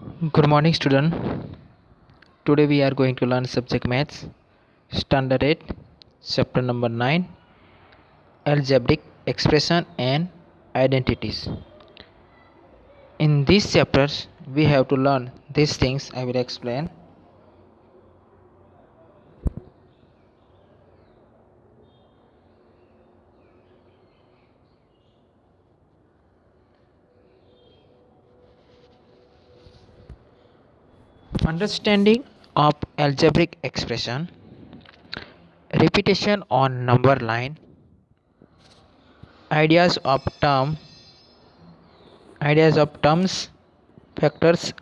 Good morning, student. Today we are going to learn subject maths, standard 8, chapter number 9, algebraic expression and identities. In these chapters, we have to learn these things I will explain. Understanding of algebraic expression, repetition on number line, ideas of terms, factors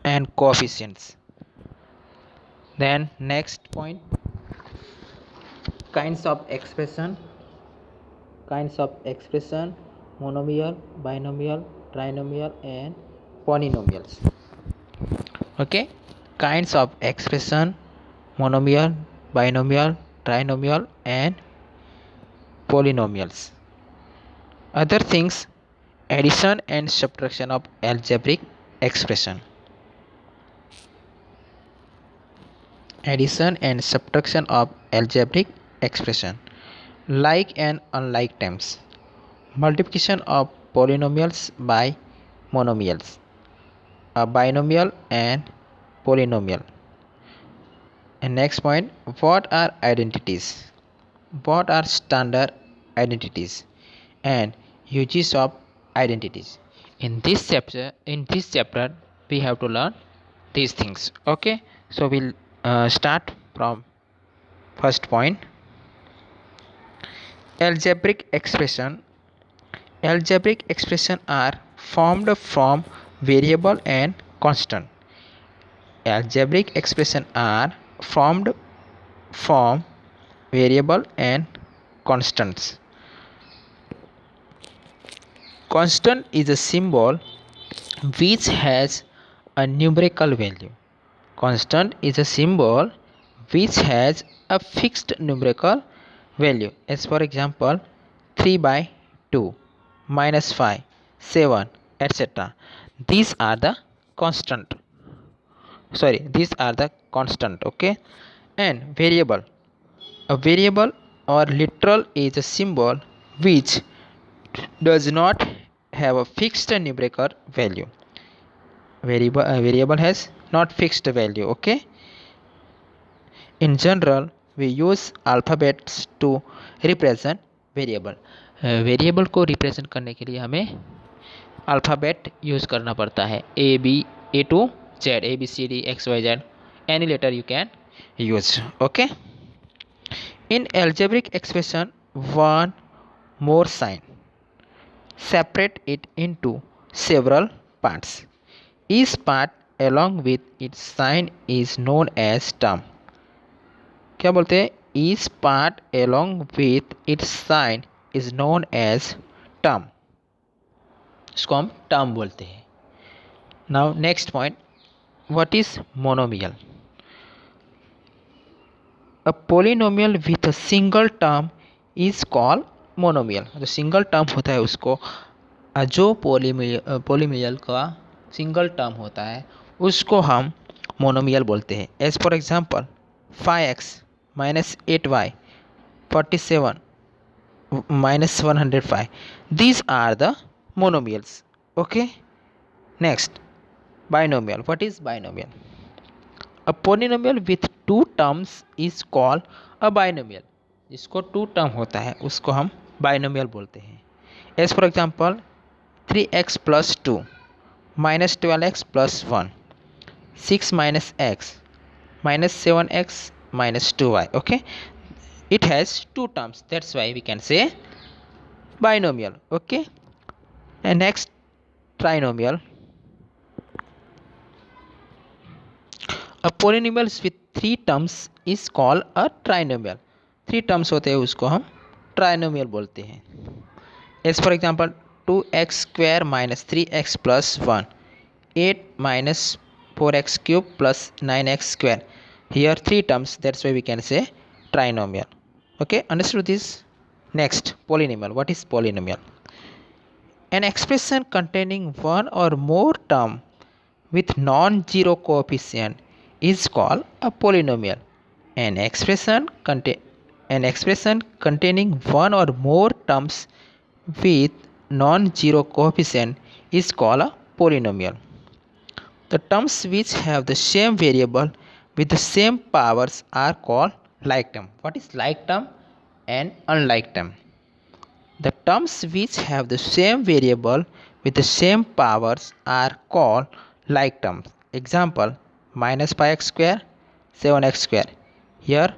and coefficients. Then next point, kinds of expression, monomial, binomial, trinomial and polynomials. Okay, kinds of expression, monomial, binomial, trinomial and polynomials. Other things, addition and subtraction of algebraic expression. Addition and subtraction of algebraic expression. Like and unlike terms. Multiplication of polynomials by monomials. A binomial and polynomial. And next point, what are identities? What are standard identities and uses of identities? In this chapter we have to learn these things. Okay, so we'll start from first point. Algebraic expression. Algebraic expression are formed from variable and constant. Algebraic expression are formed from variable and constants. Constant is a symbol which has a numerical value. Constant is a symbol which has a fixed numerical value. As for example, 3 by 2, -5, 7, etc. These are the constant. These are the constant. Okay, and variable. A variable or literal is a symbol which does not have a fixed numerical value. Variable has not fixed value. Okay, in general we use alphabets to represent variable. Variable को represent करने के लिए हमें alphabet use करना पड़ता है. A to Z, ABCD XYZ, any letter you can use. Okay, in algebraic expression, one more sign separate it into several parts. Each part along with its sign is known as term. क्या बोलते हैं? Each part along with its sign is known as term. इसको हम term बोलते हैं. Now next point, what is monomial? A polynomial with a single term is called monomial. जो single term होता है उसको, जो पोलीमियल का सिंगल टर्म होता है उसको हम मोनोमियल बोलते हैं. As for example 5x minus 8y 47 minus 105. These are the monomials. Okay, next, binomial. What is binomial? A polynomial with two terms is called a binomial. जिसको टू टर्म होता है उसको हम बाइनोमियल बोलते हैं. As for example 3x plus 2 minus 12x plus 1, 6 minus x minus 7x minus 2y. Okay, it has two terms, that's why we can say binomial. Okay, and next, trinomial. A polynomial with three terms is called a trinomial. Three terms होते हैं उसको हम trinomial बोलते हैं. As for example 2x square minus 3x plus 1, 8 minus 4x cube plus 9x square. Here three terms, that's why we can say trinomial. Okay, understood this? Next, polynomial. What is polynomial? An expression containing one or more term with non-zero coefficient is called a polynomial. An expression containing one or more terms with non-zero coefficient is called a polynomial. The terms which have the same variable with the same powers are called like term. What is like term and unlike term? The terms which have the same variable with the same powers are called like terms. Example, minus 5x square, 7x square. Here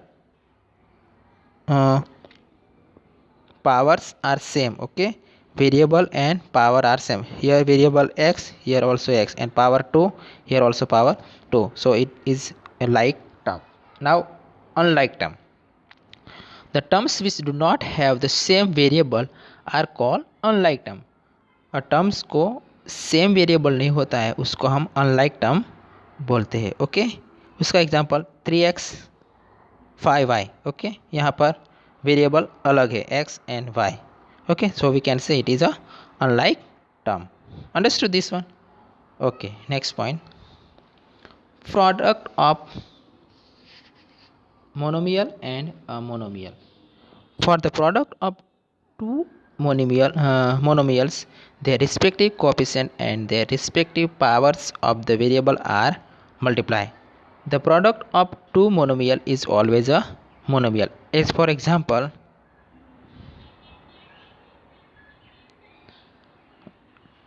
uh, powers are same, okay, variable and power are same. Here variable x, here also x, and power 2, here also power 2, so it is a like term. Now unlike term, the terms which do not have the same variable are called unlike term. और terms को same variable नहीं होता है उसको हम unlike term बोलते हैं, okay. उसका एग्जांपल 3x 5y, ओके, यहाँ पर वेरिएबल अलग है x and y, okay, so we can say it is a unlike term. Understood this one? Okay, next point, product of monomial and a monomial. For the product of two monomials, their respective coefficient and their respective powers of the variable are multiplied. The product of two monomial is always a monomial. As for example,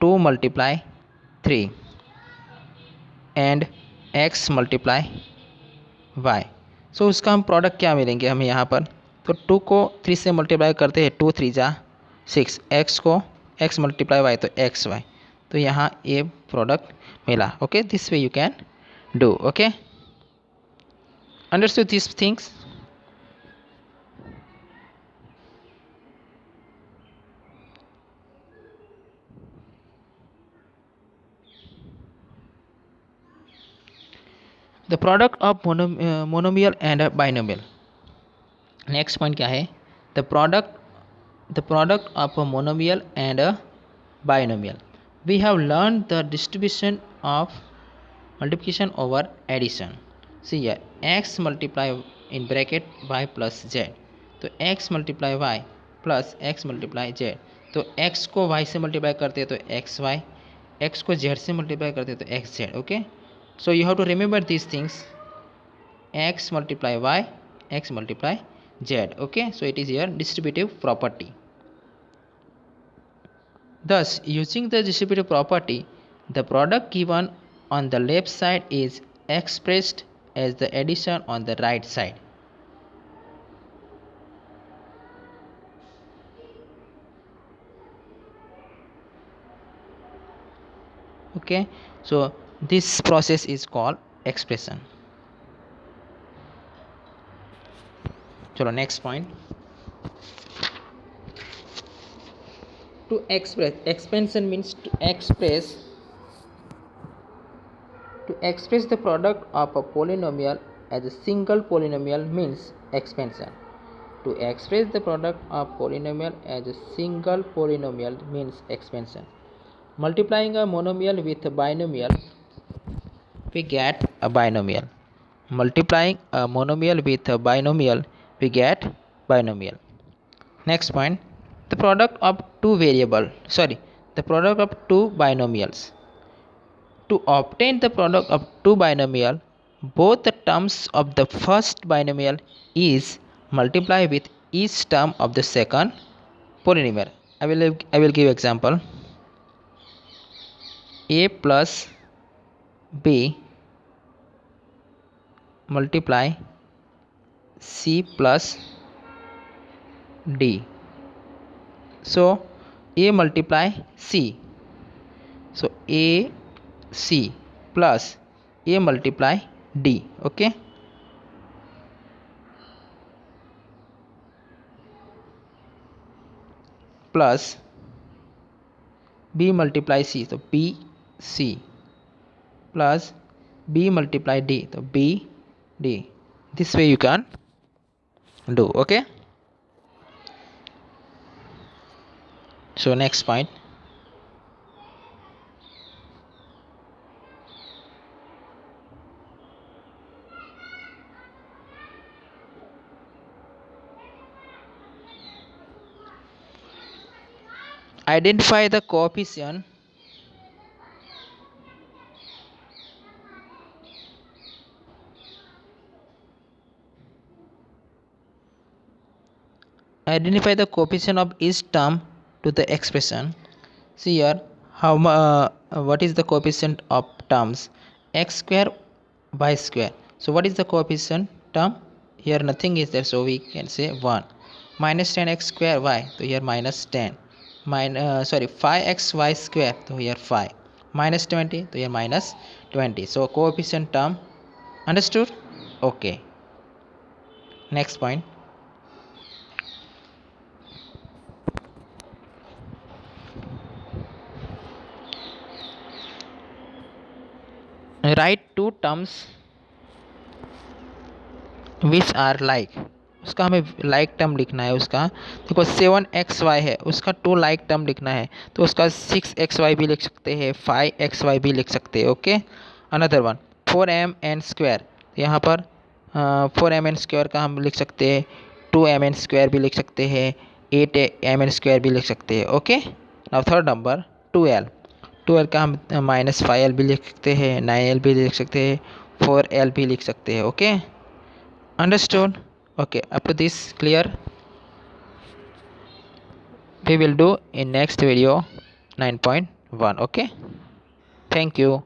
2 multiply 3 and x multiply y. सो उसका हम product क्या मिलेंगे हमें यहाँ पर, तो 2 को 3 से मल्टीप्लाई करते हैं, 2 3 जा 6, x को x मल्टीप्लाई y तो एक्स वाई, तो यहाँ ये प्रोडक्ट मिला, okay. This way you can do, okay. Understood this things? The product of monomial and binomial. Next point क्या है, the product of a monomial and a binomial. We have learned the distribution of multiplication over addition. See here, x multiply in bracket y plus z, तो x multiply y plus x multiply z, तो x को y से multiply करते हैं तो x y, x को z से multiply करते हैं तो x z, okay. So you have to remember these things, x multiply y, x multiply z, okay, so it is your distributive property. Thus, using the distributive property, the product given on the left side is expressed as the addition on the right side. Okay, so this process is called expression. Chalo, next point. To express, expansion means to express the product of a polynomial as a single polynomial means expansion. To express the product of polynomial as a single polynomial means expansion. Multiplying a monomial with a binomial, we get a binomial. Multiplying a monomial with a binomial, we get binomial. Next point, the product of two binomials. To obtain the product of two binomial, both the terms of the first binomial is multiplied with each term of the second polynomial. I will give example. A plus b multiply c plus d. So a multiply c, so a c plus a multiply d, okay. Plus b multiply c, so b c plus b multiply d, so b d. This way you can do, okay. So next point, Identify the coefficient of each term to the expression. See here, what is the coefficient of terms? X square, y square. So what is the coefficient term? Here nothing is there, so we can say 1. Minus 10x square y, so here minus 10. 5xy square, so here 5. Minus 20, so here minus 20. So coefficient term, understood? Okay. Next point. Write two terms which are like. उसका हमें like term लिखना है. उसका देखो 7xy है, उसका 2 like term लिखना है, तो उसका 6xy भी लिख सकते हैं, 5xy भी लिख सकते हैं. ओके. Another one 4mn². यहाँ पर 4mn² का हम लिख सकते हैं, 2mn² भी लिख सकते हैं, 8mn² भी लिख सकते हैं. Okay. Now third number 2l का हम -5l भी लिख सकते हैं, 9l भी लिख सकते हैं, 4l भी लिख सकते हैं. Okay. Understood? Okay, up to this clear? We will do in next video 9.1. Okay, thank you.